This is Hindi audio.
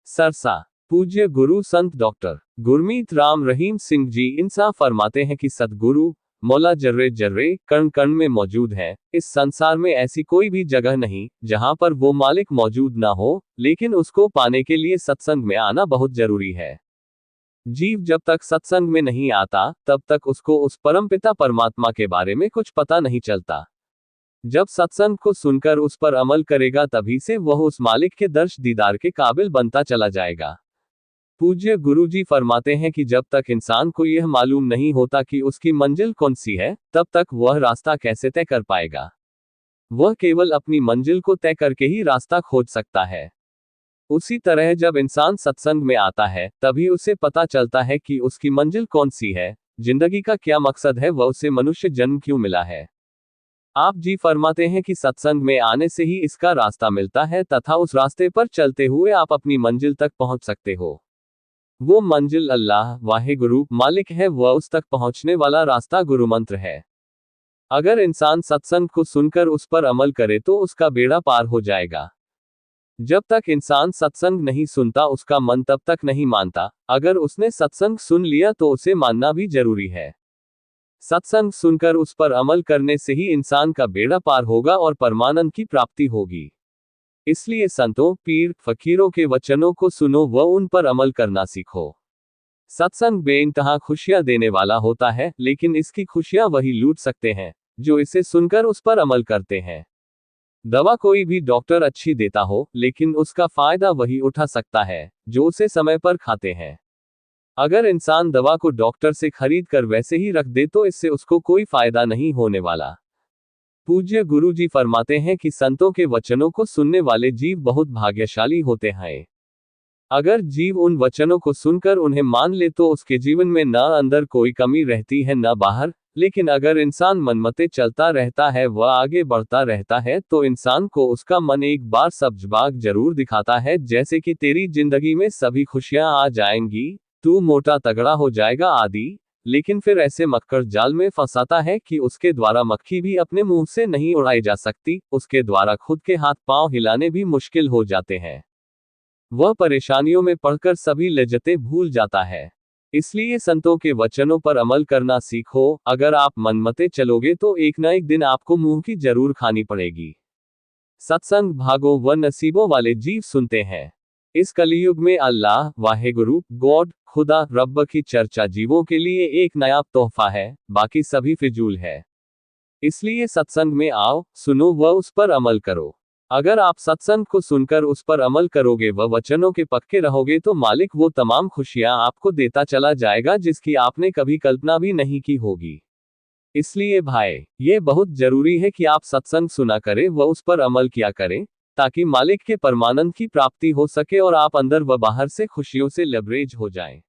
सरसा। पूज्य गुरु संत डॉक्टर गुरमीत राम रहीम सिंह जी इंसाफ फरमाते हैं कि सतगुरु मौला जर्रे जर्रे कण कण में मौजूद है। इस संसार में ऐसी कोई भी जगह नहीं जहां पर वो मालिक मौजूद ना हो, लेकिन उसको पाने के लिए सत्संग में आना बहुत जरूरी है। जीव जब तक सत्संग में नहीं आता तब तक उसको उस परमपिता परमात्मा के बारे में कुछ पता नहीं चलता। जब सत्संग को सुनकर उस पर अमल करेगा तभी से वह उस मालिक के दर्श दीदार के काबिल बनता चला जाएगा। पूज्य गुरुजी फरमाते हैं कि जब तक इंसान को यह मालूम नहीं होता कि उसकी मंजिल कौन सी है, तब तक वह रास्ता कैसे तय कर पाएगा। वह केवल अपनी मंजिल को तय करके ही रास्ता खोज सकता है। उसी तरह जब इंसान सत्संग में आता है तभी उसे पता चलता है कि उसकी मंजिल कौन सी है, जिंदगी का क्या मकसद है, वह उसे मनुष्य जन्म क्यों मिला है। आप जी फरमाते हैं कि सत्संग में आने से ही इसका रास्ता मिलता है तथा उस रास्ते पर चलते हुए आप अपनी मंजिल तक पहुंच सकते हो। वो मंजिल अल्लाह वाहिगुरु मालिक है, वह उस तक पहुंचने वाला रास्ता गुरु मंत्र है। अगर इंसान सत्संग को सुनकर उस पर अमल करे तो उसका बेड़ा पार हो जाएगा। जब तक इंसान सत्संग नहीं सुनता उसका मन तब तक नहीं मानता। अगर उसने सत्संग सुन लिया तो उसे मानना भी जरूरी है। सत्संग सुनकर उस पर अमल करने से ही इंसान का बेड़ा पार होगा और परमानंद की प्राप्ति होगी। इसलिए संतों, पीर, फकीरों के वचनों को सुनो व उन पर अमल करना सीखो। सत्संग बेइंतहा खुशियां देने वाला होता है, लेकिन इसकी खुशियां वही लूट सकते हैं जो इसे सुनकर उस पर अमल करते हैं। दवा कोई भी डॉक्टर अच्छी देता हो, लेकिन उसका फायदा वही उठा सकता है जो उसे समय पर खाते हैं। अगर इंसान दवा को डॉक्टर से खरीद कर वैसे ही रख दे तो इससे उसको कोई फायदा नहीं होने वाला। पूज्य गुरुजी फरमाते हैं कि संतों के वचनों को सुनने वाले जीव बहुत भाग्यशाली होते हैं। अगर जीव उन वचनों को सुनकर उन्हें मान ले तो उसके जीवन में न अंदर कोई कमी रहती है न बाहर। लेकिन अगर इंसान मनमते चलता रहता है व आगे बढ़ता रहता है तो इंसान को उसका मन एक बार सब्ज बाग जरूर दिखाता है, जैसे कि तेरी जिंदगी में सभी खुशियां आ जाएंगी, तू मोटा तगड़ा हो जाएगा आदि। लेकिन फिर ऐसे मक्खड़ जाल में फंसाता है कि उसके द्वारा मक्खी भी अपने मुंह से नहीं उड़ाई जा सकती, उसके द्वारा खुद के हाथ पांव हिलाने भी मुश्किल हो जाते हैं। वह परेशानियों में पड़कर सभी लज्जतें भूल जाता है। इसलिए संतों के वचनों पर अमल करना सीखो। अगर आप मनमते चलोगे तो एक न एक दिन आपको मुंह की जरूर खानी पड़ेगी। सत्संग भागो व नसीबों वाले जीव सुनते हैं। इस कलियुग में अल्लाह वाहेगुरु गॉड खुदा रब्ब की चर्चा जीवों के लिए एक नया तोहफा है, बाकी सभी फिजूल है। इसलिए सत्संग में आओ, सुनो व उस पर अमल करो। अगर आप सत्संग को सुनकर उस पर अमल करोगे व वचनों के पक्के रहोगे तो मालिक वो तमाम खुशियां आपको देता चला जाएगा जिसकी आपने कभी कल्पना भी नहीं की होगी। इसलिए भाई, ये बहुत जरूरी है कि आप सत्संग सुना करें व उस पर अमल किया करें, ताकि मालिक के परमानंद की प्राप्ति हो सके और आप अंदर व बाहर से खुशियों से लबरेज हो जाएं।